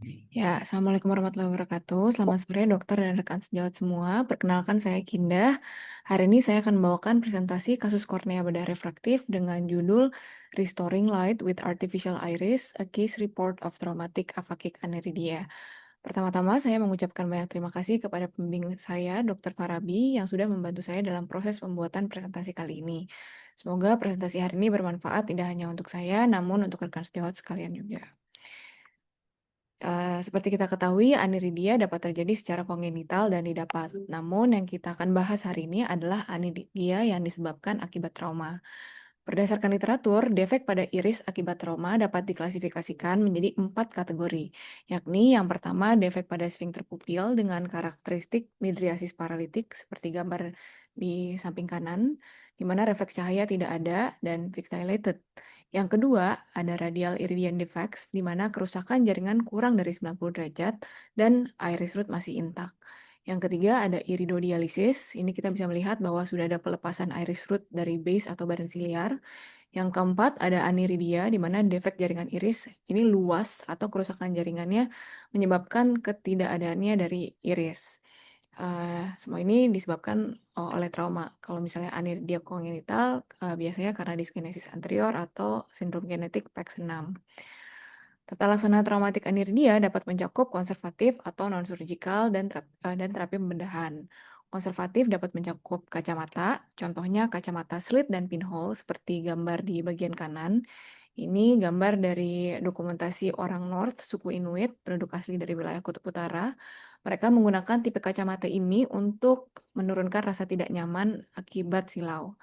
Ya, Assalamualaikum warahmatullahi wabarakatuh. Selamat sore dokter dan rekan sejawat semua. Perkenalkan saya Kindah. Hari ini saya akan membawakan presentasi kasus kornea bedah refraktif dengan judul Restoring Light with Artificial Iris, a Case Report of Traumatic Aphakic Aniridia. Pertama-tama saya mengucapkan banyak terima kasih kepada pembimbing saya, Dr. Farabi, yang sudah membantu saya dalam proses pembuatan presentasi kali ini. Semoga presentasi hari ini bermanfaat tidak hanya untuk saya, namun untuk rekan sejawat sekalian juga. Seperti kita ketahui, aniridia dapat terjadi secara kongenital dan didapat. Namun, yang kita akan bahas hari ini adalah aniridia yang disebabkan akibat trauma. Berdasarkan literatur, defek pada iris akibat trauma dapat diklasifikasikan menjadi 4 kategori, yakni yang pertama defek pada sphincter pupil dengan karakteristik midriasis paralitik seperti gambar di samping kanan, di mana refleks cahaya tidak ada dan fixed dilated. Yang kedua, ada radial iridian defects, di mana kerusakan jaringan kurang dari 90 derajat dan iris root masih intak. Yang ketiga, ada iridodialisis. Ini kita bisa melihat bahwa sudah ada pelepasan iris root dari base atau badan siliar. Yang keempat, ada aniridia, di mana defek jaringan iris ini luas atau kerusakan jaringannya menyebabkan ketidakadaannya dari iris. Semua ini disebabkan oleh trauma. Kalau misalnya aniridia kongenital, biasanya karena diskinesis anterior atau sindrom genetik PEX6. Tata laksana traumatik aniridia dapat mencakup konservatif atau non-surgical dan terapi pembedahan. Konservatif dapat mencakup kacamata, contohnya kacamata slit dan pinhole seperti gambar di bagian kanan. Ini gambar dari dokumentasi orang North, suku Inuit, penduduk asli dari wilayah Kutub Utara. Mereka menggunakan tipe kacamata ini untuk menurunkan rasa tidak nyaman akibat silau.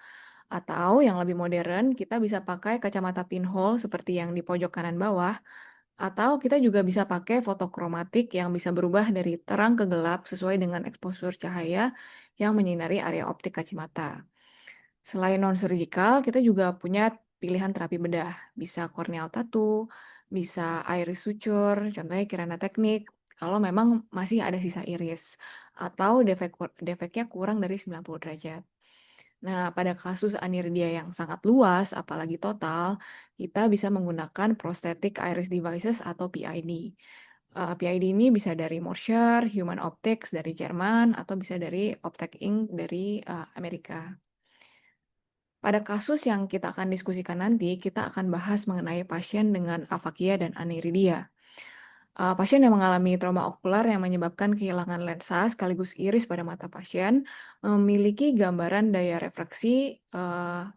Atau yang lebih modern, kita bisa pakai kacamata pinhole seperti yang di pojok kanan bawah, atau kita juga bisa pakai fotokromatik yang bisa berubah dari terang ke gelap sesuai dengan eksposur cahaya yang menyinari area optik kacamata. Selain non-surgical, kita juga punya pilihan terapi bedah. Bisa corneal tattoo, bisa iris suture, contohnya kirana teknik, kalau memang masih ada sisa iris, atau defeknya kurang dari 90 derajat. Nah, pada kasus aniridia yang sangat luas, apalagi total, kita bisa menggunakan prosthetic iris devices atau PID. PID ini bisa dari Morshire, Human Optics dari Jerman, atau bisa dari Optek Inc. dari Amerika. Pada kasus yang kita akan diskusikan nanti, kita akan bahas mengenai pasien dengan afakia dan aniridia. Pasien yang mengalami trauma okular yang menyebabkan kehilangan lensa sekaligus iris pada mata pasien memiliki gambaran daya refraksi,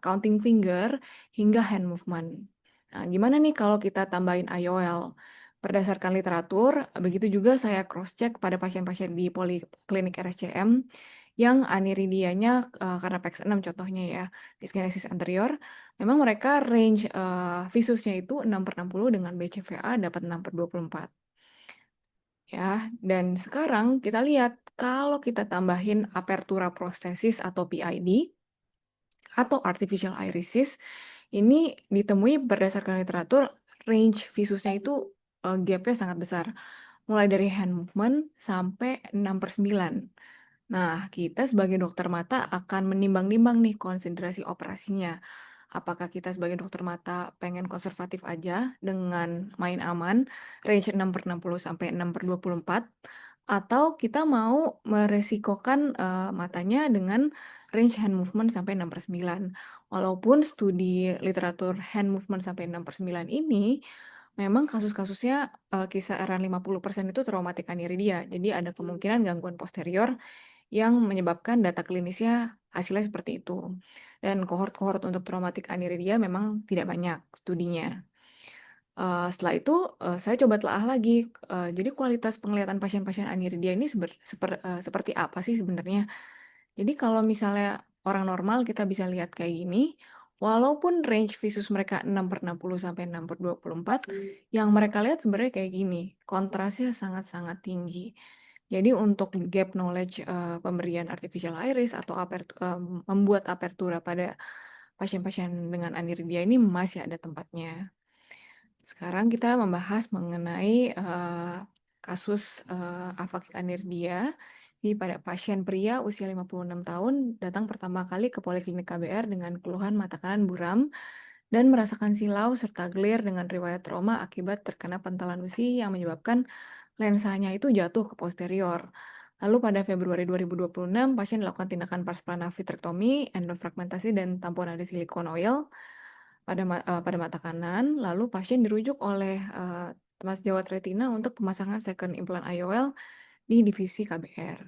counting finger, hingga hand movement. Nah, gimana nih kalau kita tambahin IOL? Berdasarkan literatur, begitu juga saya cross-check pada pasien-pasien di poliklinik RSCM yang aniridianya karena PEX6 contohnya ya, dyskinesis anterior, memang mereka range visusnya itu 6/60 dengan BCVA dapat 6/24. Ya, dan sekarang kita lihat kalau kita tambahin apertura prostesis atau PID atau artificial irisis, ini ditemui berdasarkan literatur range visusnya itu gapnya sangat besar. Mulai dari hand movement sampai 6/9. Nah, kita sebagai dokter mata akan menimbang-nimbang nih konsiderasi operasinya. Apakah kita sebagai dokter mata pengen konservatif aja dengan main aman, range 6/60 sampai 6/24, atau kita mau meresikokan matanya dengan range hand movement sampai 6/9. Walaupun studi literatur hand movement sampai 6/9 ini memang kasus-kasusnya kisaran 50% itu traumatik aniridia. Jadi ada kemungkinan gangguan posterior yang menyebabkan data klinisnya hasilnya seperti itu. Dan kohort-kohort untuk traumatik aniridia memang tidak banyak studinya. Setelah itu, saya coba telaah lagi, jadi kualitas penglihatan pasien-pasien aniridia ini seperti apa sih sebenarnya. Jadi kalau misalnya orang normal kita bisa lihat kayak gini, walaupun range visus mereka 6/60 sampai 6/24, yang mereka lihat sebenarnya kayak gini, kontrasnya sangat-sangat tinggi. Jadi untuk gap knowledge, pemberian artificial iris atau membuat apertura pada pasien-pasien dengan aniridia ini masih ada tempatnya. Sekarang kita membahas mengenai kasus aphakic aniridia pada pasien pria usia 56 tahun datang pertama kali ke poliklinik KBR dengan keluhan mata kanan buram dan merasakan silau serta glare dengan riwayat trauma akibat terkena pantalan besi yang menyebabkan lensanya itu jatuh ke posterior. Lalu pada Februari 2026, pasien dilakukan tindakan pars plana vitrectomy, endofragmentasi, dan tamponade silikon oil pada mata kanan. Lalu pasien dirujuk oleh Mas Jawat Retina untuk pemasangan second implant IOL di divisi KBR.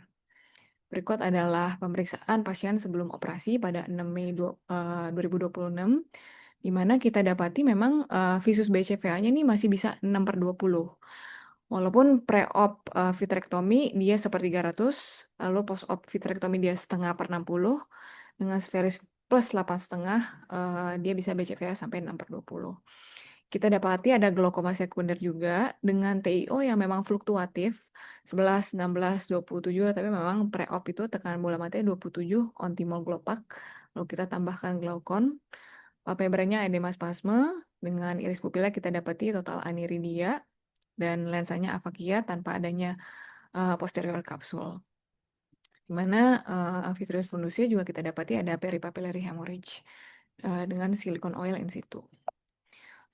Berikut adalah pemeriksaan pasien sebelum operasi pada 6 Mei 2026, di mana kita dapati memang visus BCVA-nya ini masih bisa 6/20. Walaupun pre-op vitrektomi dia 1/300, lalu post-op vitrektomi dia 1/2/60, dengan spheris plus 8,5 dia bisa BCVA sampai 6/20. Kita dapati ada glaukoma sekunder juga dengan TIO yang memang fluktuatif 11, 16, 27, tapi memang pre-op itu tekanan bola matanya 27 ontimol glopak. Lalu kita tambahkan glaukon. Palpebranya edema spasme, dengan iris pupila kita dapati total aniridia dan lensanya afakia tanpa adanya posterior kapsul. Di mana vitreous fundusnya juga kita dapati ada peripapillary hemorrhage dengan silicone oil in situ.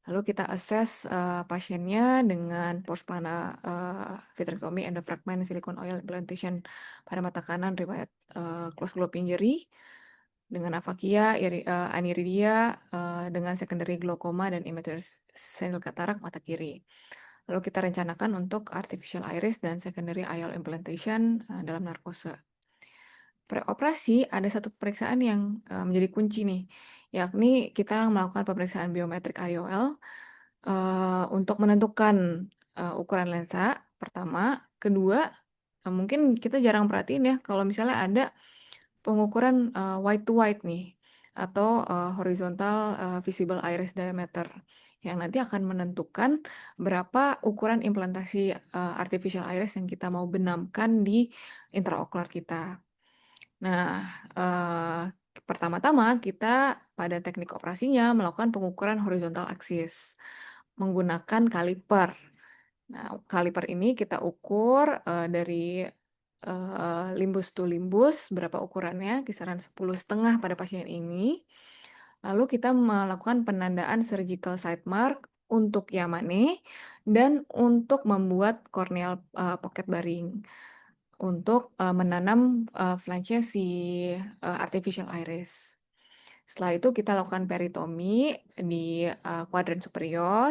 Lalu kita assess pasiennya dengan pars plana vitrectomy, endofragment, silicone oil implantation pada mata kanan, riwayat close globe injury, dengan afakia, aniridia, dengan secondary glaukoma dan immature senil katarak mata kiri. Lalu kita rencanakan untuk artificial iris dan secondary IOL implantation dalam narkose. Preoperasi ada satu pemeriksaan yang menjadi kunci nih, yakni kita melakukan pemeriksaan biometrik IOL untuk menentukan ukuran lensa pertama. Kedua, mungkin kita jarang perhatiin ya kalau misalnya ada pengukuran wide to wide nih, atau horizontal visible iris diameter, yang nanti akan menentukan berapa ukuran implantasi artificial iris yang kita mau benamkan di intraokular kita. Nah, pertama-tama kita pada teknik operasinya melakukan pengukuran horizontal axis menggunakan kaliper. Nah, kaliper ini kita ukur dari limbus to limbus, berapa ukurannya, kisaran 10,5 pada pasien ini. Lalu kita melakukan penandaan surgical site mark untuk Yamane dan untuk membuat corneal pocket baring untuk menanam flange-nya si artificial iris. Setelah itu kita lakukan peritomi di kuadran superior,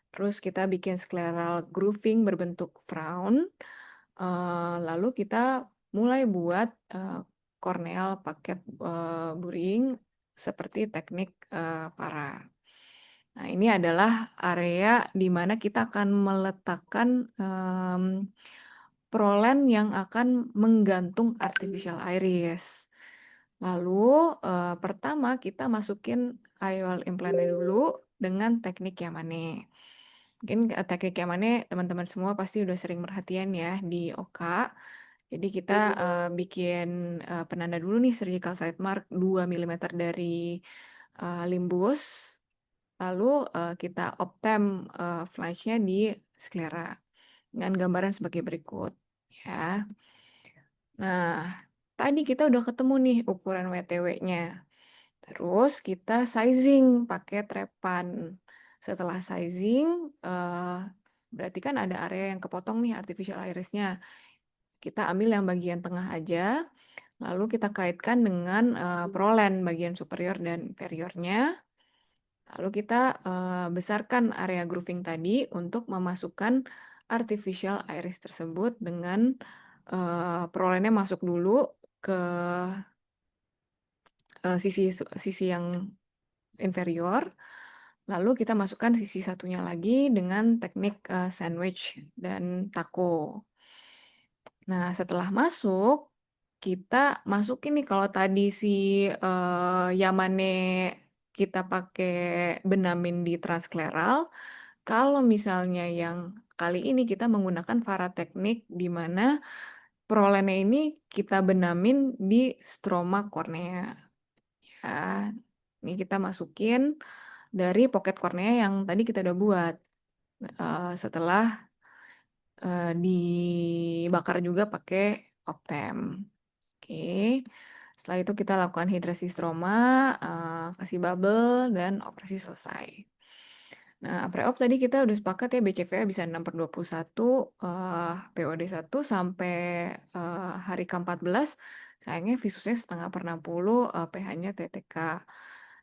terus kita bikin scleral grooving berbentuk frown, lalu kita mulai buat corneal paket buring seperti teknik para. Nah, ini adalah area di mana kita akan meletakkan prolen yang akan menggantung artificial iris. Lalu pertama kita masukin IOL implantnya dulu dengan teknik Yamane. Mungkin teknik Yamane teman-teman semua pasti udah sering perhatian ya di OK. Jadi kita bikin penanda dulu nih surgical site mark 2 mm dari limbus. Lalu kita optem flange-nya di sclera dengan gambaran sebagai berikut ya. Nah, tadi kita udah ketemu nih ukuran WTW-nya. Terus kita sizing pakai trepan. Setelah sizing, berarti kan ada area yang kepotong nih artificial iris-nya. Kita ambil yang bagian tengah aja, lalu kita kaitkan dengan prolen bagian superior dan inferiornya. Lalu kita besarkan area grooving tadi untuk memasukkan artificial iris tersebut dengan prolennya masuk dulu ke sisi yang inferior. Lalu kita masukkan sisi satunya lagi dengan teknik sandwich dan taco. Nah, setelah masuk, kita masukin nih kalau tadi si Yamane kita pakai benamin di transkleral. Kalau misalnya yang kali ini kita menggunakan Vara teknik di mana prolennya ini kita benamin di stroma kornea. Ya, ini kita masukin dari pocket kornea yang tadi kita udah buat. Setelah dibakar juga pakai optem. Oke. Setelah itu kita lakukan hidrasi stroma, kasih bubble, dan operasi selesai. Nah, pre-op tadi kita udah sepakat ya BCVA bisa 6/21, POD 1 sampai hari ke-14. Sayangnya visusnya 0,5/60, pH-nya TTK.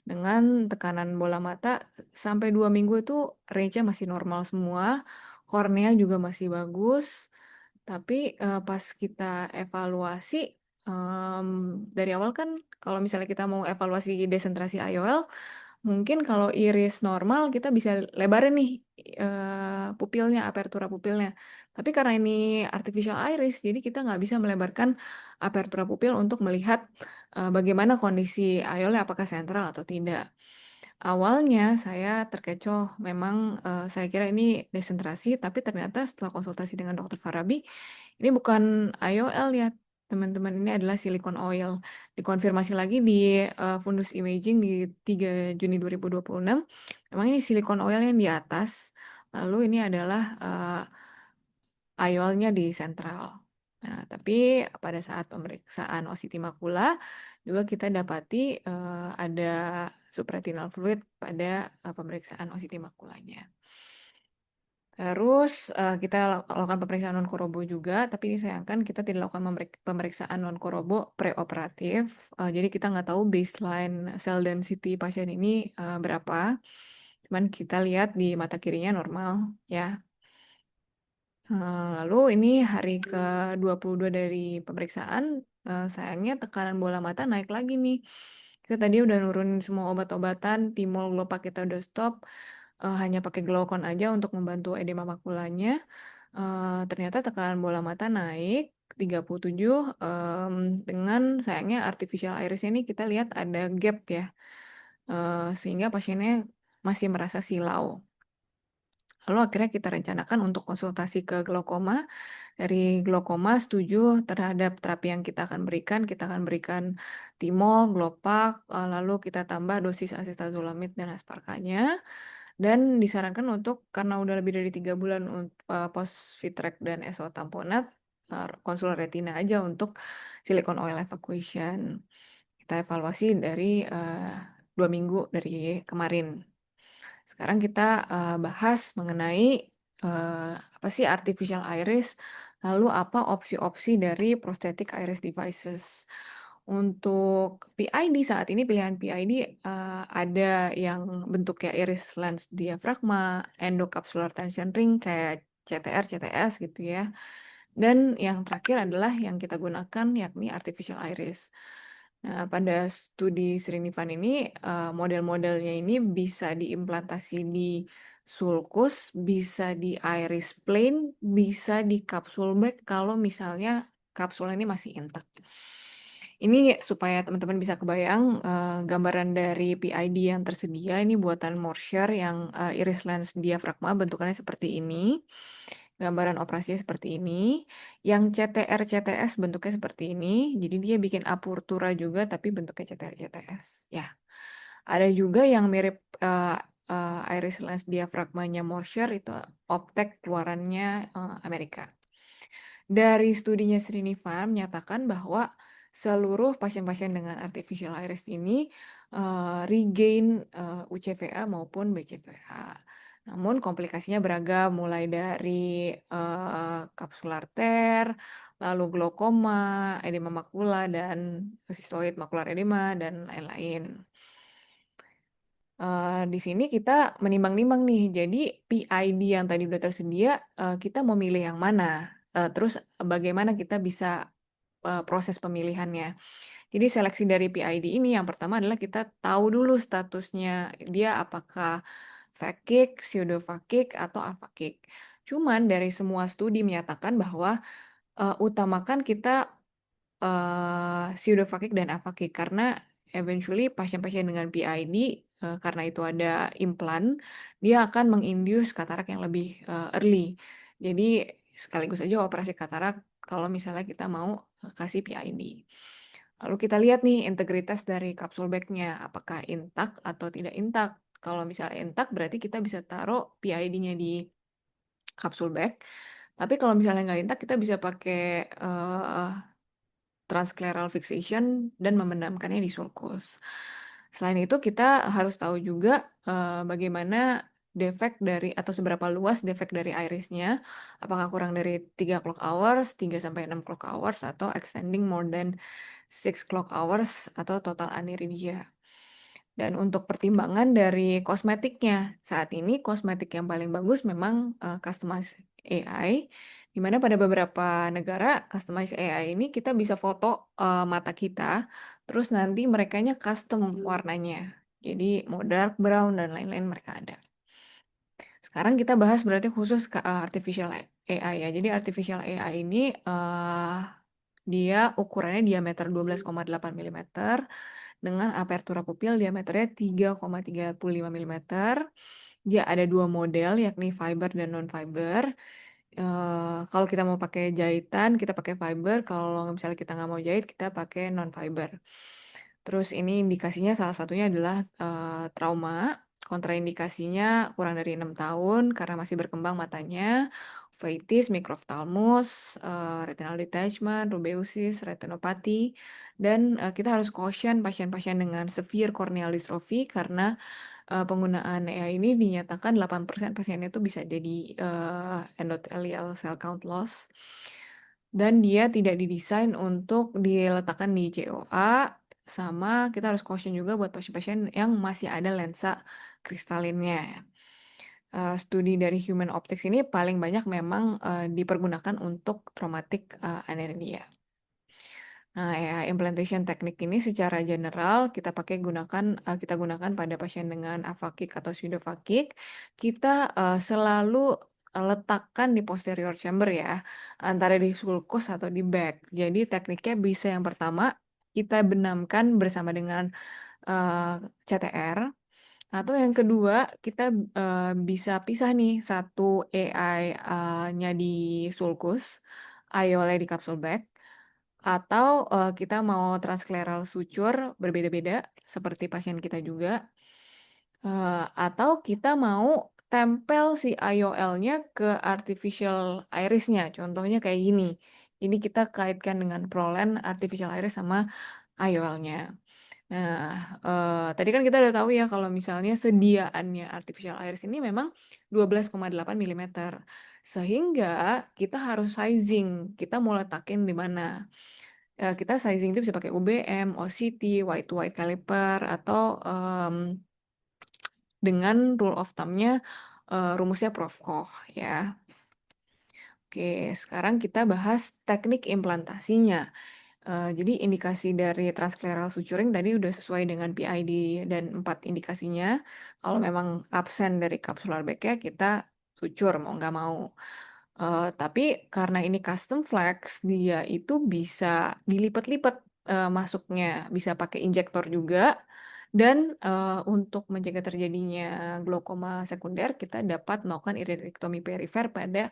Dengan tekanan bola mata sampai 2 minggu itu range-nya masih normal semua, kornea juga masih bagus. Tapi, pas kita evaluasi, dari awal kan kalau misalnya kita mau evaluasi desentrasi IOL, mungkin kalau iris normal kita bisa lebarin nih, pupilnya, apertura pupilnya. Tapi karena ini artificial iris, jadi kita nggak bisa melebarkan apertura pupil untuk melihat, bagaimana kondisi IOL-nya, apakah sentral atau tidak. Awalnya saya terkecoh, memang, saya kira ini desentrasi, tapi ternyata setelah konsultasi dengan Dokter Farabi, ini bukan IOL ya teman-teman, ini adalah silicone oil. Dikonfirmasi lagi di, fundus imaging di 3 Juni 2026, memang ini silicone oil yang di atas, lalu ini adalah, IOL-nya di sentral. Nah, tapi pada saat pemeriksaan OCT makula, juga kita dapati, ada subretinal fluid pada, pemeriksaan OCT makulanya. Terus, kita lakukan pemeriksaan non-korobo juga, tapi disayangkan kita tidak lakukan pemeriksaan non-korobo preoperatif, jadi kita nggak tahu baseline cell density pasien ini, berapa. Cuman kita lihat di mata kirinya normal ya. Lalu ini hari ke-22 dari pemeriksaan, sayangnya tekanan bola mata naik lagi nih. Kita tadi udah nurunin semua obat-obatan, timol, Glopak kita udah stop, hanya pakai Glaucon aja untuk membantu edema makulanya. Ternyata tekanan bola mata naik 37, dengan sayangnya artificial iris ini kita lihat ada gap ya, sehingga pasiennya masih merasa silau. Lalu akhirnya kita rencanakan untuk konsultasi ke glaukoma. Dari glaukoma setuju terhadap terapi yang kita akan berikan timol, Glopak, lalu kita tambah dosis acetazolamid dan asparkanya. Dan disarankan untuk karena udah lebih dari 3 bulan post vitrectomy dan SO tamponat, konsul retina aja untuk silicone oil evacuation. Kita evaluasi dari 2 minggu dari kemarin. Sekarang kita, bahas mengenai, apa sih artificial iris, lalu apa opsi-opsi dari prosthetic iris devices. Untuk PID saat ini pilihan PID, ada yang bentuknya iris lens diafragma, endocapsular tension ring kayak CTR, CTS gitu ya. Dan yang terakhir adalah yang kita gunakan yakni artificial iris. Nah, pada studi Srinivan ini, model-modelnya ini bisa diimplantasi di sulcus, bisa di iris plane, bisa di capsule bag kalau misalnya kapsulnya ini masih intact. Ini supaya teman-teman bisa kebayang, gambaran dari PID yang tersedia, ini buatan Morshire yang, iris lens diafragma bentukannya seperti ini. Gambaran operasinya seperti ini. Yang CTR, CTS bentuknya seperti ini. Jadi dia bikin apertura juga tapi bentuknya CTR, CTS. Ya. Ada juga yang mirip iris lens diafragmanya Morshire itu Optek keluarannya Amerika. Dari studinya Srinivan menyatakan bahwa seluruh pasien-pasien dengan artificial iris ini regain UCVA maupun BCVA. Namun komplikasinya beragam mulai dari kapsular tear, lalu glaukoma, edema makula dan sistoid makular edema dan lain-lain. Di sini kita menimbang-nimbang nih, jadi PID yang tadi udah tersedia, kita mau milih yang mana? Terus bagaimana kita bisa, proses pemilihannya. Jadi seleksi dari PID ini yang pertama adalah kita tahu dulu statusnya, dia apakah phakic, pseudophakic, atau aphakic. Cuman dari semua studi menyatakan bahwa, utamakan kita pseudophakic dan aphakik karena eventually pasien-pasien dengan PID, karena itu ada implan, dia akan menginduce katarak yang lebih, early. Jadi sekaligus aja operasi katarak kalau misalnya kita mau, kasih PID. Lalu kita lihat nih integritas dari kapsul bag-nya, apakah intak atau tidak intak. Kalau misalnya intak berarti kita bisa taruh PID-nya di kapsul bag, tapi kalau misalnya nggak intak kita bisa pakai, transscleral fixation dan memendamkannya di sulcus. Selain itu kita harus tahu juga bagaimana defek dari atau seberapa luas defek dari irisnya, apakah kurang dari 3 clock hours, 3 sampai 6 clock hours atau extending more than 6 clock hours atau total aniridia. Dan untuk pertimbangan dari kosmetiknya, saat ini kosmetik yang paling bagus memang customized AI, di mana pada beberapa negara customized AI ini kita bisa foto mata kita, terus nanti merekanya custom warnanya. Jadi mau dark brown dan lain-lain mereka ada. Sekarang kita bahas berarti khusus ke artificial AI ya. Jadi artificial AI ini dia ukurannya diameter 12,8 milimeter dengan apertura pupil diameternya 3,35 milimeter. Dia ada dua model yakni fiber dan non fiber. Kalau kita mau pakai jahitan kita pakai fiber, kalau misalnya kita nggak mau jahit kita pakai non fiber. Terus ini indikasinya salah satunya adalah trauma. Kontraindikasinya kurang dari 6 tahun karena masih berkembang matanya, uveitis, microphthalmos, retinal detachment, rubeusis, retinopathy, dan kita harus caution pasien-pasien dengan severe corneal dystrophy karena penggunaan AI ini dinyatakan 8% pasiennya itu bisa jadi endothelial cell count loss. Dan dia tidak didesain untuk diletakkan di COA, sama kita harus caution juga buat pasien-pasien yang masih ada lensa kristalinnya. Studi dari human optics ini paling banyak memang dipergunakan untuk traumatic aniridia. Nah, ya, implantation teknik ini secara general kita gunakan pada pasien dengan aphakic atau pseudophakic. Kita selalu letakkan di posterior chamber ya, antara di sulcus atau di back. Jadi tekniknya bisa yang pertama kita benamkan bersama dengan CTR, atau yang kedua kita bisa pisah nih satu AI-nya di sulcus, IOL-nya di kapsul back. Atau kita mau transscleral suture berbeda-beda seperti pasien kita juga, atau kita mau tempel si IOL-nya ke artificial iris-nya, contohnya kayak gini. Ini kita kaitkan dengan ProLens artificial iris sama IOL-nya. Nah, tadi kan kita udah tahu ya kalau misalnya sediaannya artificial iris ini memang 12,8 milimeter, sehingga kita harus sizing, kita mau letakin di mana. Kita sizing itu bisa pakai UBM, OCT, white to white caliper, atau dengan rule of thumb-nya rumusnya Prof. Koch ya. Oke, sekarang kita bahas teknik implantasinya. Jadi indikasi dari transscleral suturing tadi udah sesuai dengan PID dan 4 indikasinya. Kalau memang absen dari capsular bag-nya kita suture mau nggak mau. Tapi karena ini custom flex, dia itu bisa dilipat-lipat masuknya, bisa pakai injektor juga. Dan untuk mencegah terjadinya glaukoma sekunder, kita dapat melakukan iridorektomi perifer pada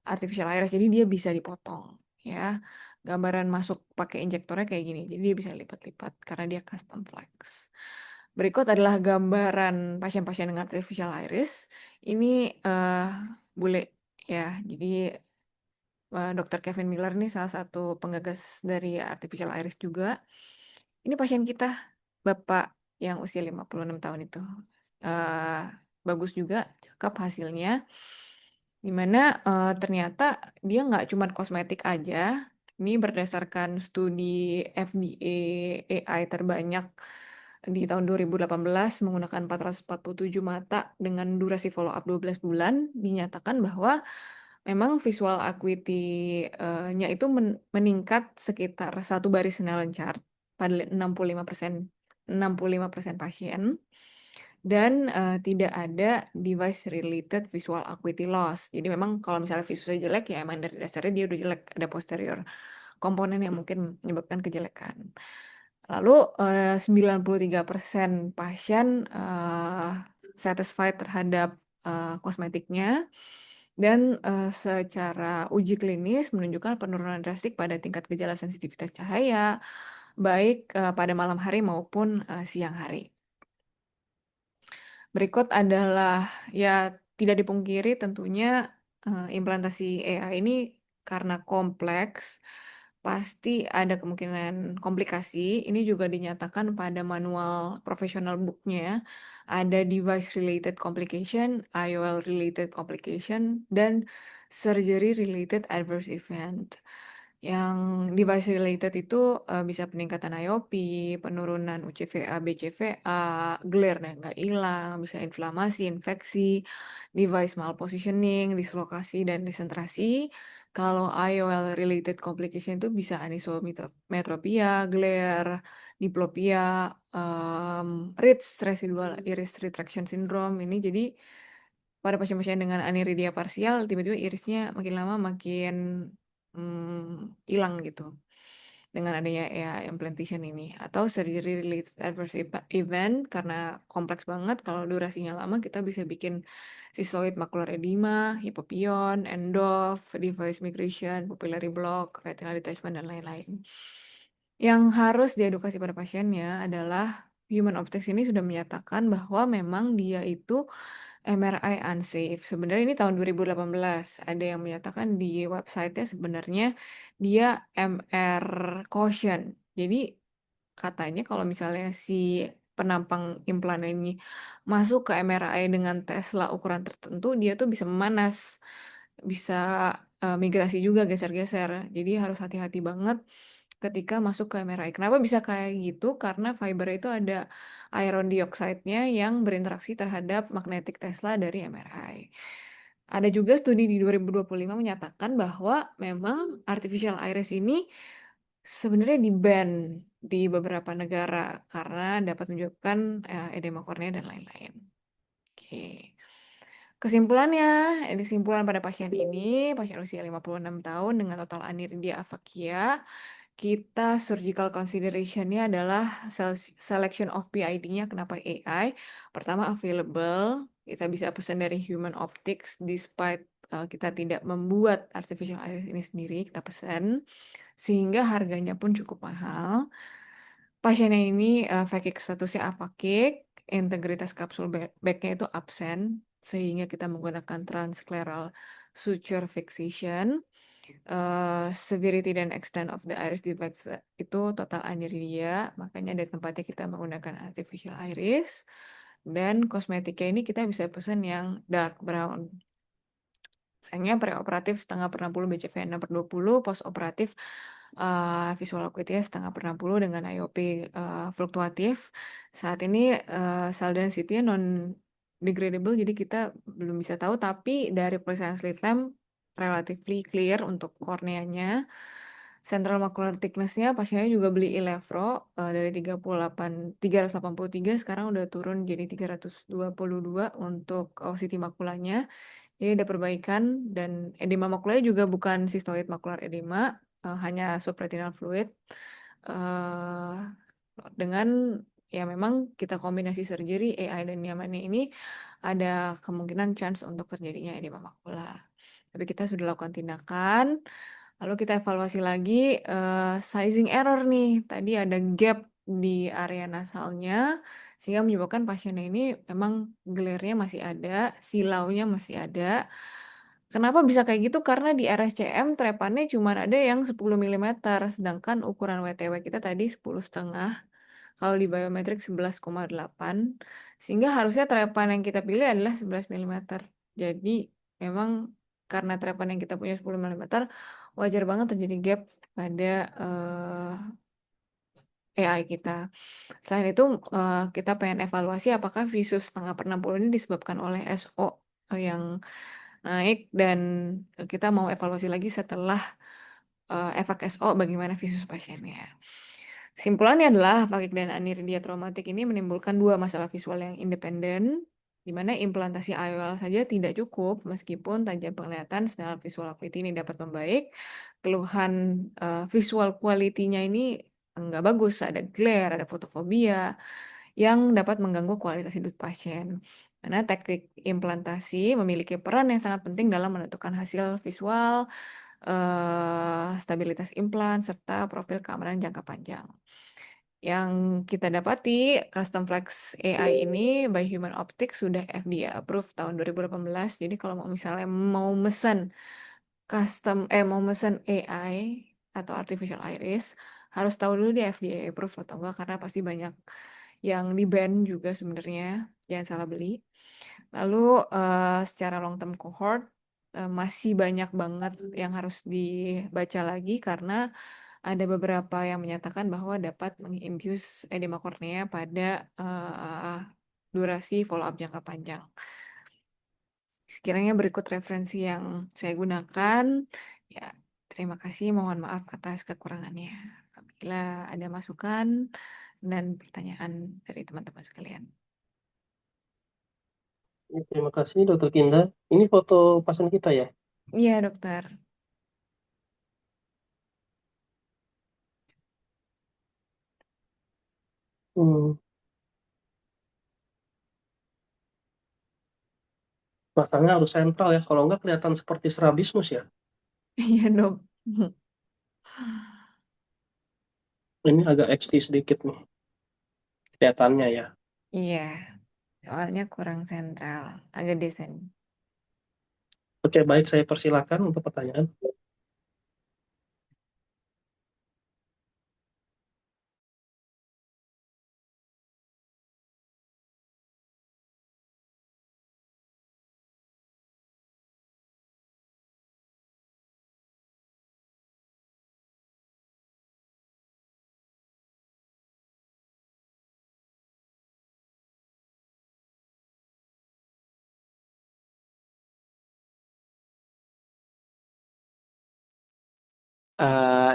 artificial iris. Jadi dia bisa dipotong, ya. Gambaran masuk pakai injektornya kayak gini. Jadi dia bisa lipat-lipat karena dia custom flex. Berikut adalah gambaran pasien-pasien dengan artificial iris. Ini bule ya. Jadi Dr. Kevin Miller nih salah satu penggagas dari artificial iris juga. Ini pasien kita, Bapak yang usia 56 tahun itu. Eh, Bagus juga, cakep hasilnya. Dimana ternyata dia nggak cuma kosmetik aja. Ini berdasarkan studi FDA AI terbanyak di tahun 2018 menggunakan 447 mata dengan durasi follow up 12 bulan, dinyatakan bahwa memang visual acuity-nya itu meningkat sekitar satu baris Snellen chart pada 65% pasien, dan tidak ada device related visual acuity loss. Jadi memang kalau misalnya visualnya jelek ya emang dari dasarnya dia udah jelek, ada posterior komponen yang mungkin menyebabkan kejelekan. Lalu 93% pasien satisfied terhadap kosmetiknya, dan secara uji klinis menunjukkan penurunan drastik pada tingkat gejala sensitivitas cahaya, baik pada malam hari maupun siang hari. Berikut adalah ya tidak dipungkiri tentunya implantasi AI ini karena kompleks, pasti ada kemungkinan komplikasi. Ini juga dinyatakan pada manual professional book-nya. Ada device related complication, IOL related complication, dan surgery related adverse event. Yang device related itu bisa peningkatan IOP, penurunan UCVA, BCVA, glare-nya nggak hilang, bisa inflamasi, infeksi, device malpositioning, dislokasi, dan desentrasi. Kalau IOL related complication itu bisa anisometropia, glare, diplopia, Rits residual iris retraction syndrome. Ini jadi pada pasien-pasien dengan aniridia parsial tiba-tiba irisnya makin lama makin hilang gitu dengan adanya implantation ini. Atau surgery related adverse event karena kompleks banget, kalau durasinya lama kita bisa bikin cystoid macular edema, hipopion, ENDOF, device migration, pupillary block, retinal detachment, dan lain-lain. Yang harus diedukasi pada pasiennya adalah human optics ini sudah menyatakan bahwa memang dia itu MRI unsafe. Sebenarnya ini tahun 2018 ada yang menyatakan di website-nya sebenarnya dia MR caution. Jadi katanya kalau misalnya si penampang implan ini masuk ke MRI dengan Tesla ukuran tertentu, dia tuh bisa memanas, bisa migrasi juga, geser-geser. Jadi harus hati-hati banget ketika masuk ke MRI. Kenapa bisa kayak gitu? Karena fiber itu ada iron dioxide-nya yang berinteraksi terhadap magnetic Tesla dari MRI. Ada juga studi di 2025 menyatakan bahwa memang artificial iris ini sebenarnya di-ban di beberapa negara karena dapat menyebabkan edema kornea dan lain-lain. Oke. Kesimpulan pada pasien ini, pasien usia 56 tahun dengan total aniridia aphakia, kita surgical consideration-nya adalah selection of PID-nya. Kenapa AI? Pertama, available. Kita bisa pesan dari Human Optics despite kita tidak membuat artificial iris ini sendiri, kita pesan. Sehingga harganya pun cukup mahal. Pasiennya ini phakic statusnya aphakic, integritas kapsul bag-nya itu absen, sehingga kita menggunakan transscleral suture fixation. Severity dan extent of the iris defects itu total aniridia, makanya dari tempatnya kita menggunakan artificial iris. Dan kosmetiknya ini kita bisa pesan yang dark brown. Sayangnya preoperatif setengah per 60 BCV 6/20, postoperatif visual acuity setengah per 60 dengan IOP fluktuatif. Saat ini cell density-nya non degradable, jadi kita belum bisa tahu, tapi dari pemeriksaan slit lamp relatively clear untuk korneanya. Central macular thickness-nya pasiennya juga beli Ilevro dari 383 sekarang udah turun jadi 322 untuk OCT makulanya. Jadi ada perbaikan, dan edema makulanya juga bukan cystoid macular edema, hanya subretinal fluid. Eh, dengan ya memang kita kombinasi surgery, AI dan Yamane ini ada kemungkinan chance untuk terjadinya edema makula. Tapi kita sudah lakukan tindakan, lalu kita evaluasi lagi sizing error nih. Tadi ada gap di area nasalnya, sehingga menyebabkan pasiennya ini memang glare-nya masih ada, silaunya masih ada. Kenapa bisa kayak gitu? Karena di RSCM trepannya cuma ada yang 10 mm, sedangkan ukuran WTW kita tadi 10,5. Kalau di biometrik 11,8. Sehingga harusnya trepan yang kita pilih adalah 11 mm. Jadi memang karena trepan yang kita punya 10 mm, wajar banget terjadi gap pada AI kita. Selain itu, kita pengen evaluasi apakah visus setengah per 60 ini disebabkan oleh SO yang naik, dan kita mau evaluasi lagi setelah efek SO bagaimana visus pasiennya. Kesimpulannya adalah phakic dan aniridia traumatik ini menimbulkan dua masalah visual yang independen, di mana implantasi IOL saja tidak cukup meskipun tajam penglihatan snell visual acuity ini dapat membaik. Keluhan visual quality-nya ini enggak bagus, ada glare, ada fotofobia yang dapat mengganggu kualitas hidup pasien. Karena teknik implantasi memiliki peran yang sangat penting dalam menentukan hasil visual, stabilitas implan, serta profil keamanan jangka panjang. Yang kita dapati, Custom Flex AI ini by Human Optics sudah FDA approved tahun 2018. Jadi kalau misalnya mau mesen AI atau artificial iris, harus tahu dulu dia FDA approve atau enggak, karena pasti banyak yang di-ban juga sebenarnya, jangan salah beli. Lalu secara long term cohort masih banyak banget yang harus dibaca lagi karena ada beberapa yang menyatakan bahwa dapat menginduce edema kornea pada durasi follow up jangka panjang. Sekiranya berikut referensi yang saya gunakan, ya terima kasih, mohon maaf atas kekurangannya. Apabila ada masukan dan pertanyaan dari teman-teman sekalian. Terima kasih Dokter Kinda. Ini foto pasien kita ya? Iya, dokter. Hmm, Masangnya harus sentral ya, kalau nggak kelihatan seperti strabismus ya. Iya, dok. Ini agak XT sedikit nih, kelihatannya ya. Iya, soalnya kurang sentral, agak desen. Oke, baik, saya persilakan untuk pertanyaan.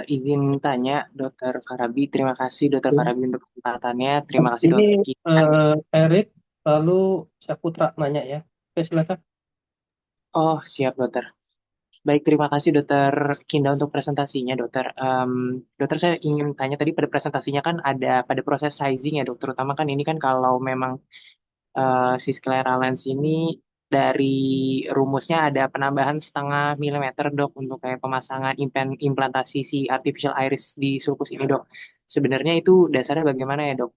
Izin tanya, Dokter Farabi. Terima kasih, Dokter Farabi, untuk kesempatannya. Terima kasih, Ini Dokter Kita. Erik, lalu Saputra nanya ya. Oke, silakan. Oh, siap, Dokter. Baik, terima kasih, Dokter Kinda, untuk presentasinya, Dokter. Dokter, saya ingin tanya tadi pada presentasinya kan ada pada proses sizing ya, Dokter. Terutama kan ini kan kalau memang si sclera lens ini dari rumusnya ada penambahan 0,5 milimeter, Dok, untuk kayak pemasangan implantasi si artificial iris di sulcus ini, Dok. Sebenarnya itu dasarnya bagaimana ya, Dok?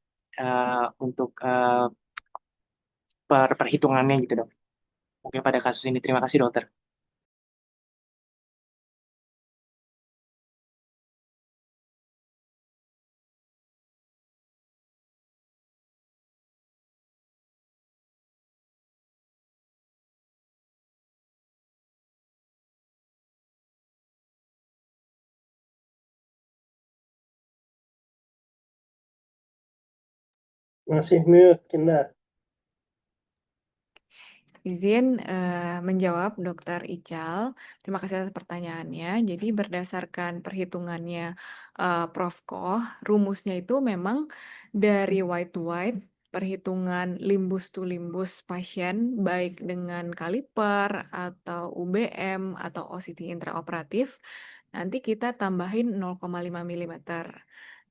Untuk perhitungannya gitu, Dok. Mungkin pada kasus ini. Terima kasih, Dokter. Masih mute, Kinda. Izin menjawab, Dokter Ical. Terima kasih atas pertanyaannya. Jadi berdasarkan perhitungannya Prof. Koh, rumusnya itu memang dari white to white, perhitungan limbus to limbus pasien, baik dengan kaliper atau UBM atau OCT intraoperatif, nanti kita tambahin 0,5 mm.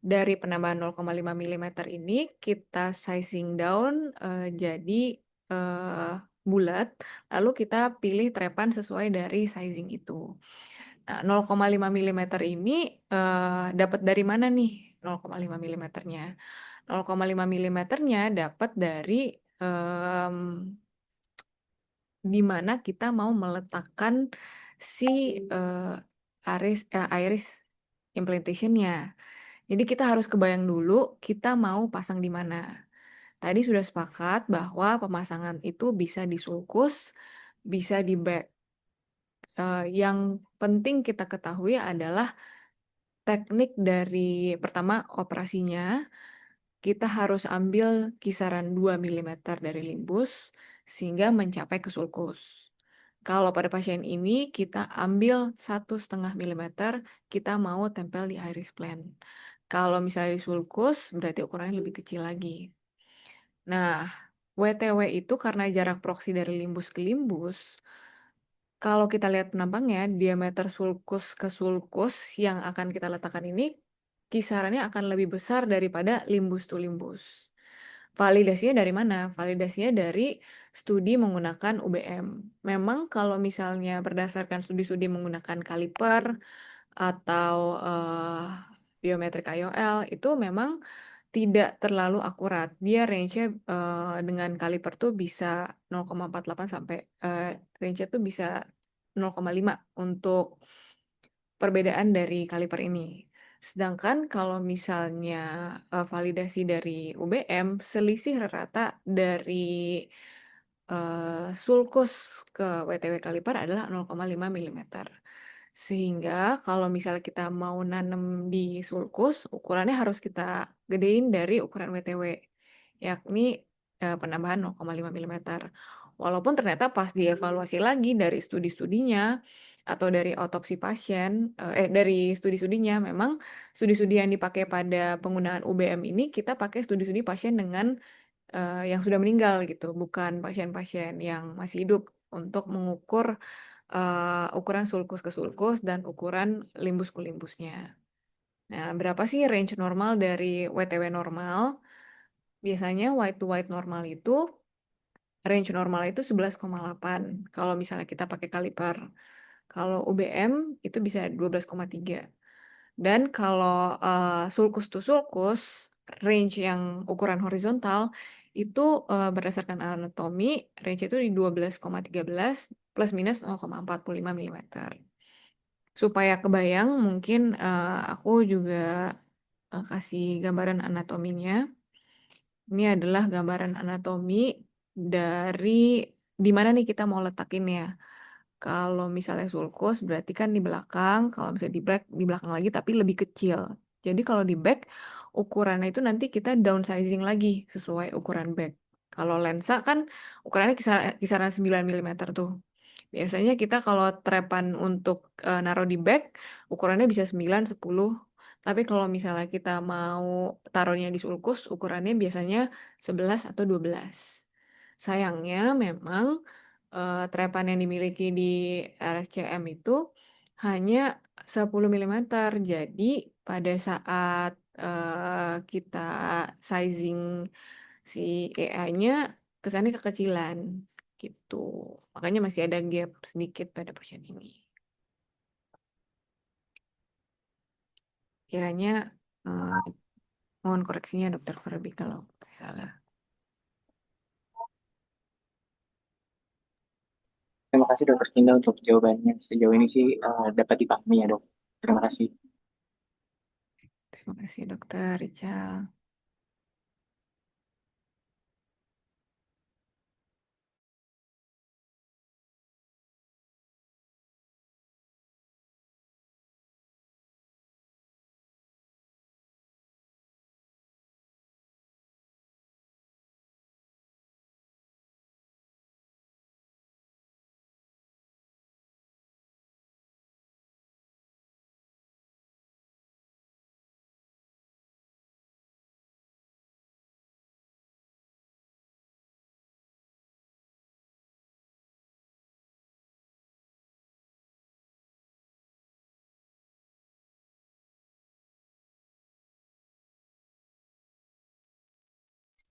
Dari penambahan 0,5 mm ini kita sizing down jadi bulat, lalu kita pilih trepan sesuai dari sizing itu. Nah, 0,5 mm ini dapat dari mana nih 0,5 mm-nya? 0,5 mm-nya dapat dari di mana kita mau meletakkan si iris implantation-nya. Jadi kita harus kebayang dulu kita mau pasang di mana. Tadi sudah sepakat bahwa pemasangan itu bisa di sulcus, bisa di back. Yang penting kita ketahui adalah teknik dari pertama operasinya, kita harus ambil kisaran 2 mm dari limbus sehingga mencapai ke sulcus. Kalau pada pasien ini kita ambil 1,5 mm, kita mau tempel di iris plan. Kalau misalnya di sulcus, berarti ukurannya lebih kecil lagi. Nah, WTW itu karena jarak proksi dari limbus ke limbus, kalau kita lihat penampangnya, diameter sulcus ke sulcus yang akan kita letakkan ini, kisarannya akan lebih besar daripada limbus to limbus. Validasinya dari mana? Validasinya dari studi menggunakan UBM. Memang kalau misalnya berdasarkan studi-studi menggunakan kaliper atau biometrik IOL, itu memang tidak terlalu akurat. Dia range-nya dengan kaliper tuh bisa 0,48 sampai range-nya tuh bisa 0,5 untuk perbedaan dari kaliper ini. Sedangkan kalau misalnya validasi dari UBM, selisih rata dari sulcus ke WTW kaliper adalah 0,5 mm. Sehingga kalau misalnya kita mau nanam di sulcus, ukurannya harus kita gedein dari ukuran WTW, yakni penambahan 0,5 mm. Walaupun ternyata pas dievaluasi lagi dari studi-studinya atau dari otopsi pasien, dari studi-studinya, memang studi-studi yang dipakai pada penggunaan UBM ini kita pakai studi-studi pasien dengan yang sudah meninggal gitu, bukan pasien-pasien yang masih hidup untuk mengukur ukuran sulcus ke sulcus dan ukuran limbus ke limbusnya. Nah, berapa sih range normal dari WTW normal? Biasanya white to white normal itu range normal itu 11,8 kalau misalnya kita pakai kaliper. Kalau UBM itu bisa 12,3. Dan kalau sulcus to sulcus, range yang ukuran horizontal, itu berdasarkan anatomi, range itu di 12,13 plus minus 0,45 mm. Supaya kebayang, mungkin aku juga kasih gambaran anatominya. Ini adalah gambaran anatomi dari di mana nih kita mau letakin ya. Kalau misalnya sulcus berarti kan di belakang, kalau misalnya di belakang lagi tapi lebih kecil. Jadi kalau di back ukurannya itu nanti kita downsizing lagi sesuai ukuran back. Kalau lensa kan ukurannya kisaran 9 mm tuh. Biasanya kita kalau trepan untuk naruh di bag ukurannya bisa 9, 10. Tapi kalau misalnya kita mau taruhnya di sulkus ukurannya biasanya 11 atau 12. Sayangnya memang trepan yang dimiliki di RSCM itu hanya 10 mm. Jadi pada saat kita sizing si AI-nya kesannya kekecilan gitu. Makanya masih ada gap sedikit pada pasien ini. Kiranya eh, mohon koreksinya Dokter Ferbi kalau salah. Terima kasih Dokter Kinda untuk jawabannya. Sejauh ini sih dapat dipahami ya dok. Terima kasih. Terima kasih Dokter Richard.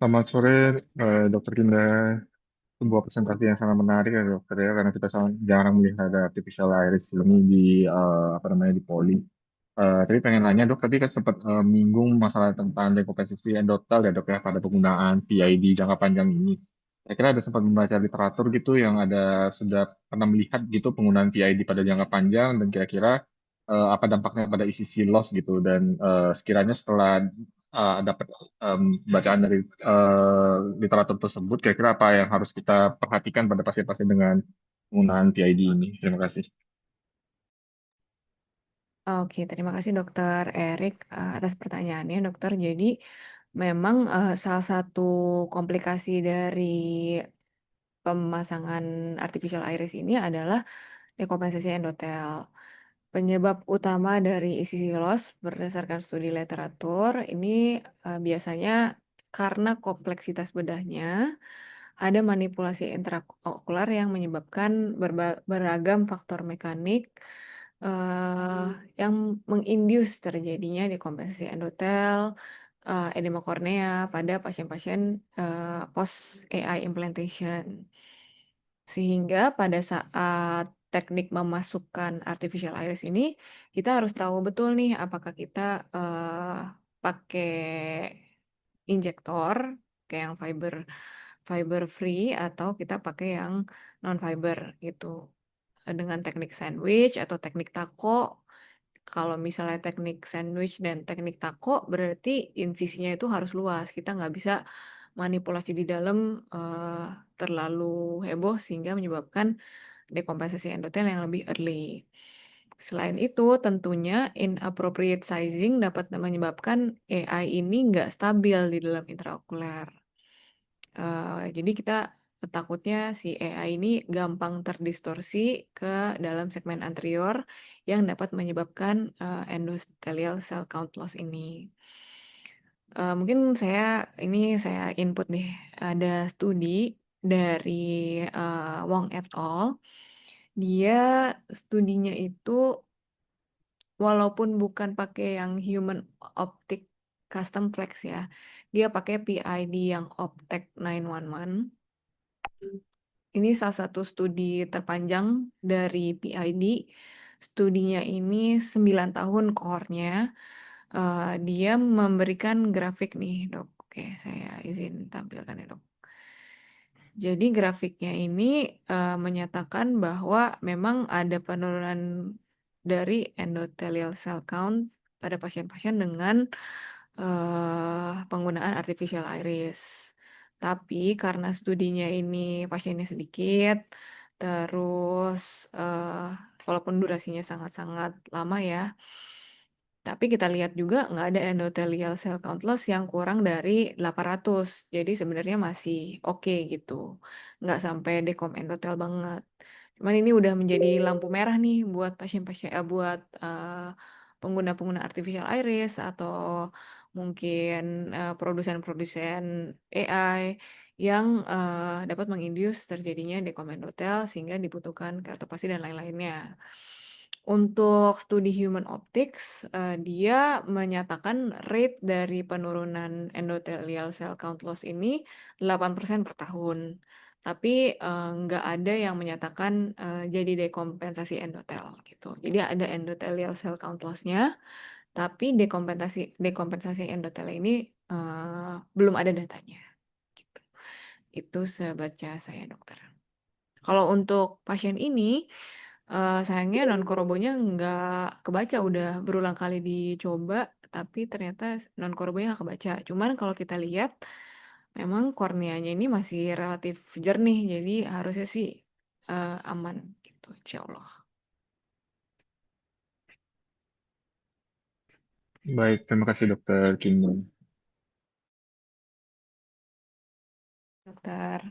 Selamat sore, Dokter Kinda. Sebuah presentasi yang sangat menarik ya dokter ya, karena kita sangat jarang melihat ada artificial iris ini di apa namanya di poli. Tapi pengen nanya dok, tadi kan sempat menyinggung masalah tentang dekomposisi endotel ya dok ya pada penggunaan PID jangka panjang ini. Saya kira ada sempat membaca literatur gitu yang ada sudah pernah melihat gitu penggunaan PID pada jangka panjang dan kira-kira apa dampaknya pada ECC loss gitu dan sekiranya setelah dapat bacaan dari literatur tersebut, kira-kira apa yang harus kita perhatikan pada pasien-pasien dengan penggunaan PID ini? Terima kasih. Oke, terima kasih Dokter Erik atas pertanyaannya Dokter. Jadi memang salah satu komplikasi dari pemasangan artificial iris ini adalah dekompensasi endotel. Penyebab utama dari ECC loss berdasarkan studi literatur ini biasanya karena kompleksitas bedahnya, ada manipulasi intraokular yang menyebabkan beragam faktor mekanik eh, yang menginduce terjadinya dekompensasi endotel, edema kornea pada pasien-pasien post AI implantation. Sehingga pada saat teknik memasukkan artificial iris ini, kita harus tahu betul nih apakah kita pakai injektor kayak yang fiber free atau kita pakai yang non fiber gitu. Dengan teknik sandwich atau teknik taco Kalau misalnya teknik sandwich dan teknik taco, berarti insisinya itu harus luas. Kita nggak bisa manipulasi di dalam terlalu heboh sehingga menyebabkan dekompensasi endotel yang lebih early. Selain itu, tentunya inappropriate sizing dapat menyebabkan AI ini nggak stabil di dalam intraokuler. Jadi kita takutnya si AI ini gampang terdistorsi ke dalam segmen anterior yang dapat menyebabkan endothelial cell count loss ini. Mungkin saya input nih, ada studi dari Wong et al. Dia studinya itu walaupun bukan pakai yang human optic custom flex ya, dia pakai PID yang Optec 911. Ini salah satu studi terpanjang dari PID. Studinya ini 9 tahun kohortnya. Dia memberikan grafik nih, Dok. Oke, saya izin tampilkan ya, Dok. Jadi grafiknya ini menyatakan bahwa memang ada penurunan dari endothelial cell count pada pasien-pasien dengan penggunaan artificial iris. Tapi karena studinya ini pasiennya sedikit, terus walaupun durasinya sangat-sangat lama ya, tapi kita lihat juga nggak ada endothelial cell count loss yang kurang dari 800. Jadi sebenarnya masih oke gitu. Nggak sampai dekom endotel banget. Cuman ini udah menjadi lampu merah nih buat pasien-pasien, buat pengguna-pengguna artificial iris atau mungkin produsen-produsen AI yang dapat menginduce terjadinya dekom endotel sehingga dibutuhkan keratopasi dan lain-lainnya. Untuk studi human optics, dia menyatakan rate dari penurunan endothelial cell count loss ini 8% per tahun. Tapi nggak ada yang menyatakan jadi dekompensasi endotel gitu. Jadi ada endothelial cell count loss-nya, tapi dekompensasi endotel ini belum ada datanya. Gitu. Itu sebaca saya, dokter. Kalau untuk pasien ini, sayangnya non-korobonya nggak kebaca, udah berulang kali dicoba, tapi ternyata non-korobonya nggak kebaca. Cuman kalau kita lihat, memang korneanya ini masih relatif jernih, jadi harusnya sih aman gitu, insya Allah. Baik, terima kasih Dokter Kinda. Dokter.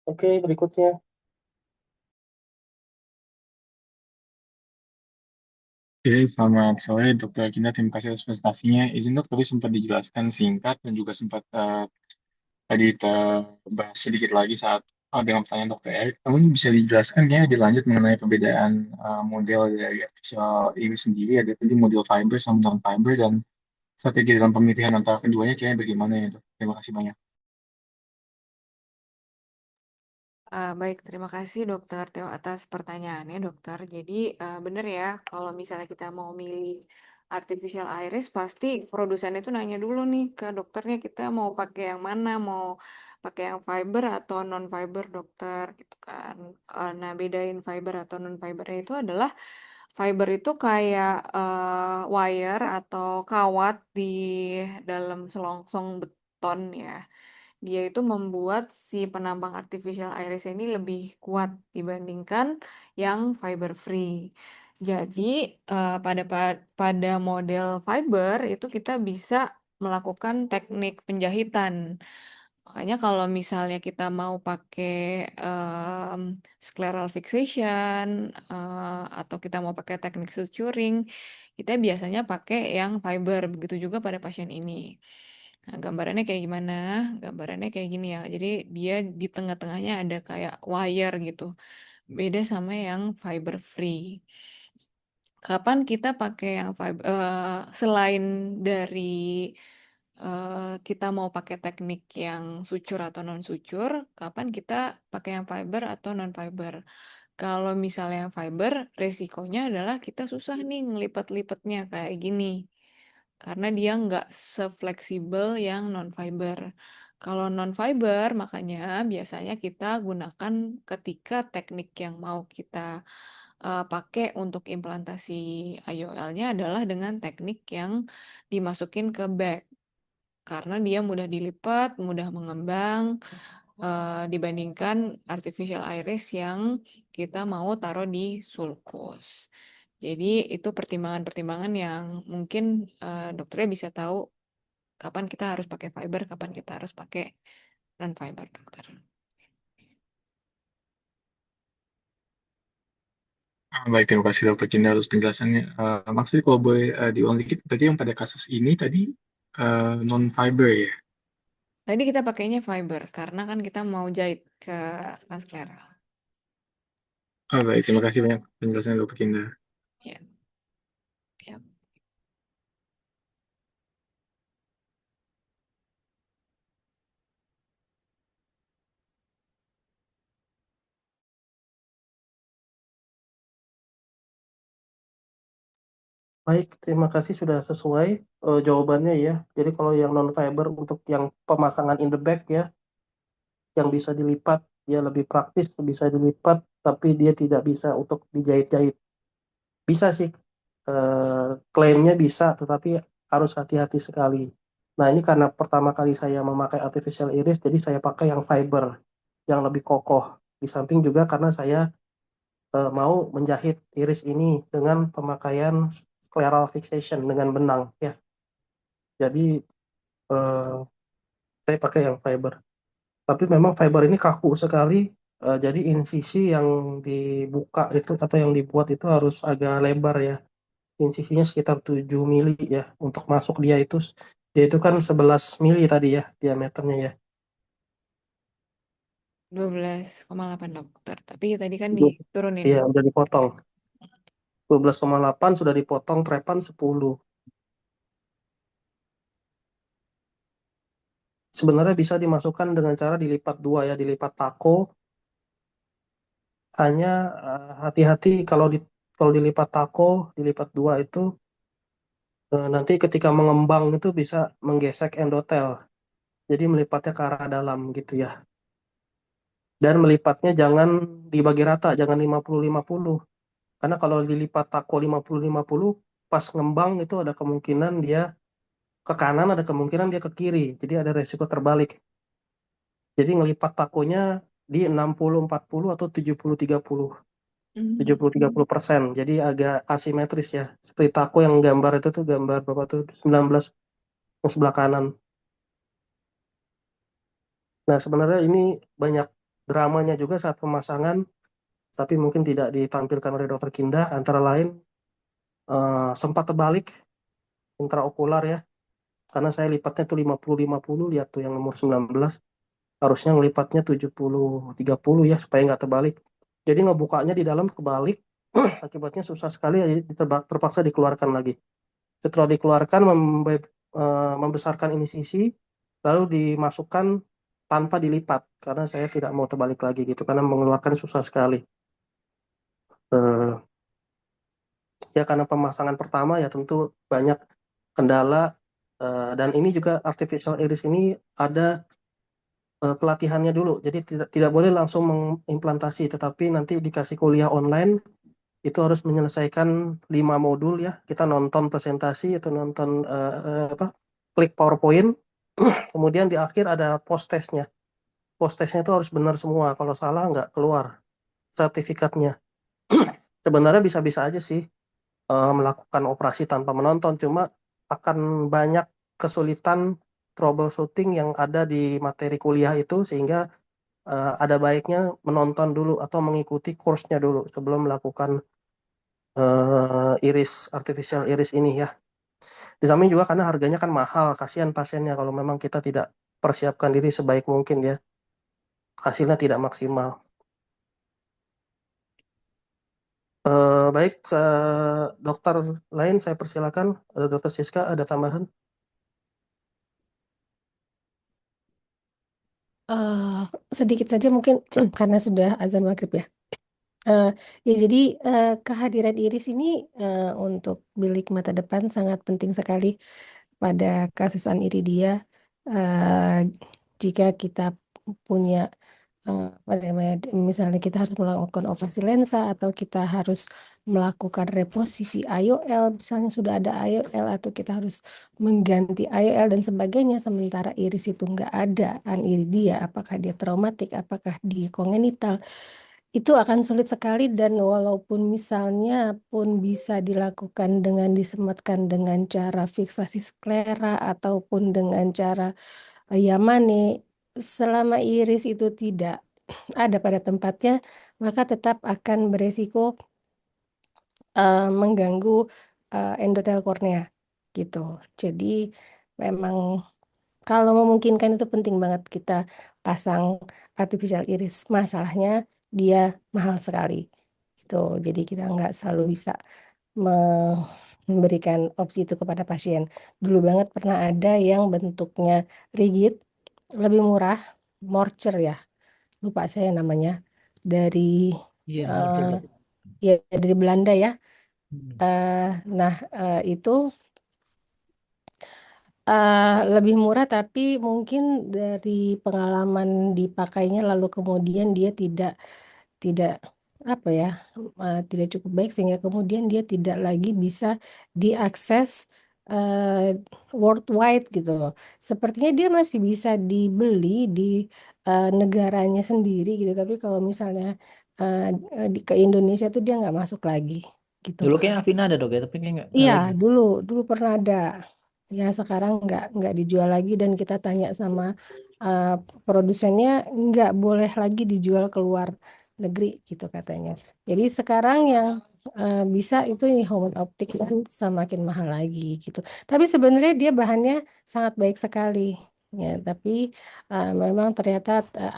Oke, berikutnya. Oke, selamat sore Dokter Kinda. Terima kasih atas presentasinya. Izin dok, tadi sempat dijelaskan singkat dan juga sempat tadi terbahas sedikit lagi saat dengan pertanyaan Dokter Erik. Namun bisa dijelaskan ya dilanjut mengenai perbedaan model dari artificial ini sendiri. Ada tadi model fiber sama non-fiber dan strategi dalam pemilihan antara keduanya kayaknya bagaimana ya dok? Terima kasih banyak. Baik, terima kasih Dokter Teo atas pertanyaannya, Dokter. Jadi benar ya, kalau misalnya kita mau milih artificial iris, pasti produsen itu nanya dulu nih ke dokternya kita mau pakai yang mana, mau pakai yang fiber atau non fiber, dokter, gitu kan. Nah, bedain fiber atau non fiber itu adalah fiber itu kayak wire atau kawat di dalam selongsong beton ya. Dia itu membuat si penambang artificial iris ini lebih kuat dibandingkan yang fiber free. Jadi pada model fiber itu kita bisa melakukan teknik penjahitan. Makanya kalau misalnya kita mau pakai em, scleral fixation atau kita mau pakai teknik suturing, kita biasanya pakai yang fiber. Begitu juga pada pasien ini. Nah, gambarannya kayak gimana? Gambarannya kayak gini ya. Jadi dia di tengah-tengahnya ada kayak wire gitu. Beda sama yang fiber free. Kapan kita pakai yang fiber selain dari kita mau pakai teknik yang sucur atau non sucur, kapan kita pakai yang fiber atau non fiber? Kalau misalnya yang fiber, resikonya adalah kita susah nih ngelipat-lipatnya kayak gini karena dia nggak sefleksibel yang non-fiber. Kalau non-fiber, makanya biasanya kita gunakan ketika teknik yang mau kita pakai untuk implantasi IOL-nya adalah dengan teknik yang dimasukin ke bag. Karena dia mudah dilipat, mudah mengembang, dibandingkan artificial iris yang kita mau taruh di sulcus. Jadi itu pertimbangan-pertimbangan yang mungkin dokternya bisa tahu kapan kita harus pakai fiber, kapan kita harus pakai non-fiber, dokter. Baik, terima kasih Dokter Kinda atas penjelasannya. Maksudnya kalau boleh diulang dikit, tadi yang pada kasus ini tadi non-fiber ya? Tadi kita pakainya fiber karena kan kita mau jahit ke transscleral. Baik, terima kasih banyak penjelasannya Dokter Kinda. Ya, ya. Baik, terima kasih sudah sesuai jawabannya ya. Jadi kalau yang non fiber untuk yang pemasangan in the bag ya, yang bisa dilipat, dia lebih praktis, bisa dilipat, tapi dia tidak bisa untuk dijahit-jahit. Bisa sih, klaimnya bisa, tetapi harus hati-hati sekali. Nah ini karena pertama kali saya memakai artificial iris, jadi saya pakai yang fiber, yang lebih kokoh. Di samping juga karena saya mau menjahit iris ini dengan pemakaian scleral fixation dengan benang ya. Jadi eh, saya pakai yang fiber. Tapi memang fiber ini kaku sekali. Jadi insisi yang dibuka itu atau yang dibuat itu harus agak lebar ya. Insisinya sekitar 7 mili ya. Untuk masuk dia itu kan 11 mili tadi ya diameternya ya. 12,8 dokter. Tapi tadi kan diturunin. Iya, udah dipotong. 12,8 sudah dipotong trepan 10. Sebenarnya bisa dimasukkan dengan cara dilipat dua ya, dilipat tako. Hanya hati-hati kalau dilipat tako, dilipat dua itu nanti ketika mengembang itu bisa menggesek endotel. Jadi melipatnya ke arah dalam gitu ya. Dan melipatnya jangan dibagi rata, jangan 50-50. Karena kalau dilipat tako 50-50, pas ngembang itu ada kemungkinan dia ke kanan, ada kemungkinan dia ke kiri. Jadi ada resiko terbalik. Jadi ngelipat takonya di 60-40 atau 70-30. 70-30%. Jadi agak asimetris ya. Seperti tako yang gambar itu tuh gambar berapa tuh 19 yang sebelah kanan. Nah, sebenarnya ini banyak dramanya juga saat pemasangan, tapi mungkin tidak ditampilkan oleh Dokter Kinda. Antara lain sempat terbalik intraokular ya, karena saya lipatnya tuh 50-50, lihat tuh yang nomor 19. Harusnya ngelipatnya 70-30 ya, supaya nggak terbalik. Jadi ngebukanya di dalam kebalik, akibatnya susah sekali, jadi terpaksa dikeluarkan lagi. Setelah dikeluarkan, membesarkan ini sisi, lalu dimasukkan tanpa dilipat, karena saya tidak mau terbalik lagi gitu, karena mengeluarkan susah sekali. Eh, ya karena pemasangan pertama ya tentu banyak kendala, dan ini juga artificial iris ini ada pelatihannya dulu, jadi tidak boleh langsung mengimplantasi, tetapi nanti dikasih kuliah online. Itu harus menyelesaikan 5 modul ya. Kita nonton presentasi atau nonton apa, klik PowerPoint. Kemudian di akhir ada post testnya. Post testnya itu harus benar semua. Kalau salah nggak keluar sertifikatnya. Sebenarnya bisa-bisa aja sih melakukan operasi tanpa menonton. Cuma akan banyak kesulitan troubleshooting yang ada di materi kuliah itu, sehingga ada baiknya menonton dulu atau mengikuti kursnya dulu sebelum melakukan artificial iris ini ya. Di samping juga karena harganya kan mahal, kasihan pasiennya kalau memang kita tidak persiapkan diri sebaik mungkin ya, hasilnya tidak maksimal. Baik, dokter lain saya persilakan. Dokter Siska ada tambahan? Eh, Sedikit saja mungkin karena sudah azan maghrib ya. Eh, Ya jadi kehadiran iris ini untuk bilik mata depan sangat penting sekali pada kasus aniridia. Eh, jika kita punya apa namanya, misalnya kita harus melakukan operasi lensa atau kita harus melakukan reposisi IOL, misalnya sudah ada IOL atau kita harus mengganti IOL dan sebagainya, sementara iris itu nggak ada aniridia, apakah dia traumatik, apakah dia kongenital, itu akan sulit sekali dan walaupun misalnya pun bisa dilakukan dengan disematkan dengan cara fiksasi sklera ataupun dengan cara Yamane, selama iris itu tidak ada pada tempatnya, maka tetap akan beresiko mengganggu endotel kornea gitu. Jadi memang kalau memungkinkan itu penting banget kita pasang artificial iris. Masalahnya dia mahal sekali. Gitu. Jadi kita nggak selalu bisa memberikan opsi itu kepada pasien. Dulu banget pernah ada yang bentuknya rigid, lebih murah, Morcer ya, lupa saya namanya, dari Iya, eh, Morgan dok. ya dari Belanda ya. Hmm. Eh, nah itu lebih murah tapi mungkin dari pengalaman dipakainya lalu kemudian dia tidak apa ya, tidak cukup baik sehingga kemudian dia tidak lagi bisa diakses eh, worldwide gitu loh. Sepertinya dia masih bisa dibeli di negaranya sendiri gitu, tapi kalau misalnya eh, ke Indonesia tuh dia nggak masuk lagi gitu. Dulu kayak Avina ada dok ya, tapi kayak nggak Iya, lagi. dulu dulu pernah ada. Ya, sekarang nggak dijual lagi dan kita tanya sama uh, produsennya nggak boleh lagi dijual keluar negeri gitu katanya. Jadi sekarang yang bisa itu nih Homan Optik dan semakin mahal lagi gitu. Tapi sebenarnya dia bahannya sangat baik sekali. Ya, tapi memang ternyata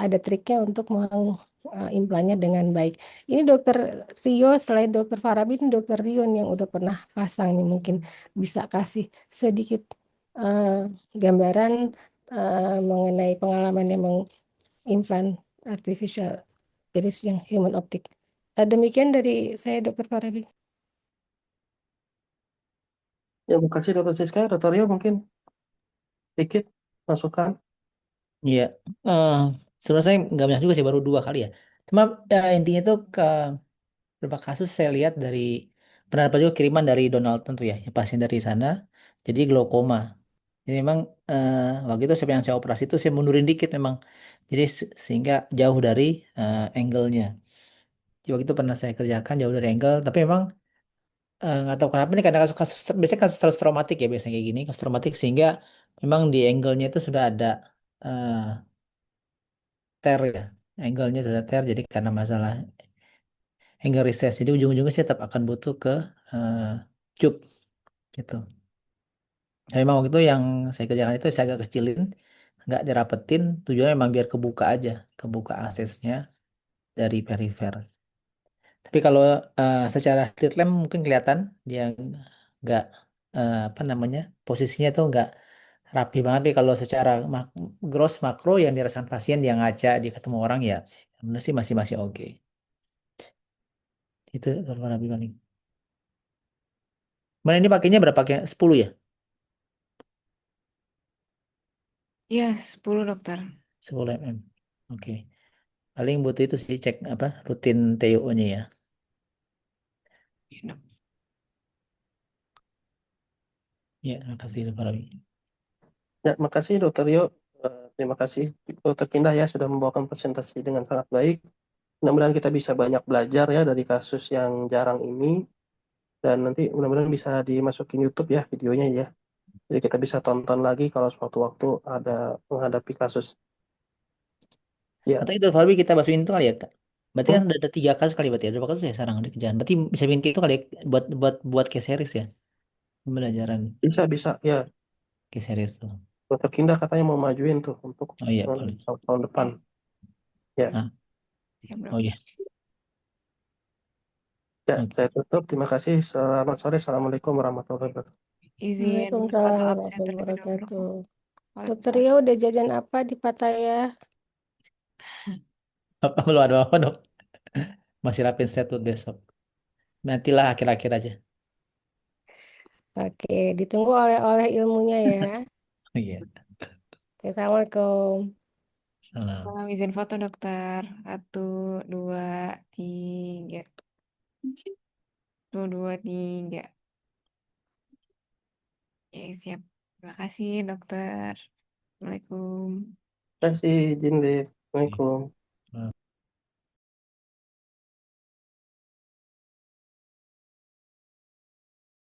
ada triknya untuk mengimplannya dengan baik. Ini dokter Rio, selain dokter Farabi, ini dokter Rio nih yang udah pernah pasang nih, mungkin bisa kasih sedikit eh, gambaran mengenai pengalaman yang mengimplan artificial iris yang human optik. Demikian dari saya, dokter Farabi. Ya, makasih Dokter Siska. Dokter Rio mungkin sedikit masukan. Iya, eh sebenarnya saya nggak banyak juga sih, baru 2 kali ya. Cuma intinya tuh ke beberapa kasus saya lihat dari pernah dapat juga kiriman dari Donald tuh ya, yang pasien dari sana, jadi glaukoma. Jadi memang waktu itu yang saya operasi itu saya mundurin dikit memang, jadi sehingga jauh dari angle-nya. Jadi waktu itu pernah saya kerjakan jauh dari angle, tapi memang nggak tahu kenapa nih karena kasus-kasus biasanya kasus traumatik ya biasanya kayak gini, kasus traumatik sehingga memang di angle-nya itu sudah ada eh, tear ya, angle-nya sudah tear jadi karena masalah angle recess. Jadi ujung-ujungnya saya tetap akan butuh ke eh, tube gitu. Nah, memang waktu itu yang saya kerjakan itu saya agak kecilin, nggak dirapetin, tujuannya memang biar kebuka aja, kebuka aksesnya dari perifer. Tapi kalau secara heat lamp mungkin kelihatan dia nggak apa namanya posisinya tuh nggak rapi banget. Tapi kalau secara gross makro yang dirasakan pasien yang ngaca dia ketemu orang ya, benar sih masih masih oke. Itu kalau rapi paling. Mana ini pakainya berapa? Pakai 10 ya? Iya, 10 dokter. 10 mm. Oke. Paling butuh itu sih cek apa rutin TO-nya ya. Iya, dok. Ya, makasih Pak Rawi. Ya, makasih Dokter Rio. Terima kasih Dokter Kindah ya sudah membawakan presentasi dengan sangat baik. Mudah-mudahan kita bisa banyak belajar ya dari kasus yang jarang ini dan nanti mudah-mudahan bisa dimasukin YouTube ya videonya ya. Jadi kita bisa tonton lagi kalau suatu waktu ada menghadapi kasus. Ya, Atau itu Pak Rawi kita basuhin itu kali ya Kak. Berarti kan hmm, sudah ada 3 kasus kali berarti ya. Berapa kasus ya sekarang di kerjaan. Berarti bisa bikin kayak itu kali ya, buat case series ya. Pembelajaran bisa bisa ya. case series tuh. Dokter Kindah katanya mau majuin tuh untuk Oh iya boleh. tahun depan. Ya, Ah, Siap, dok. oh iya. ya Oke. saya tutup. Terima kasih. Selamat sore. Assalamualaikum warahmatullahi wabarakatuh. Izin Waalaikumsalam foto absen warahmatullahi terlebih dahulu. wabarakatuh. Dokter Waalaikumsalam. Rio udah jajan apa di Pattaya? Apa belum ada apa dok? Masih rapin set buat besok. Nantilah akhir-akhir aja. Oke, ditunggu oleh-oleh ilmunya ya. Oh iya. Oke, Assalamualaikum. Salam. Salam izin foto dokter. 1, 2, 3. 1, 2, 3. Oke, siap. Terima kasih dokter. Assalamualaikum. Terima kasih, Jin Assalamualaikum. Nah.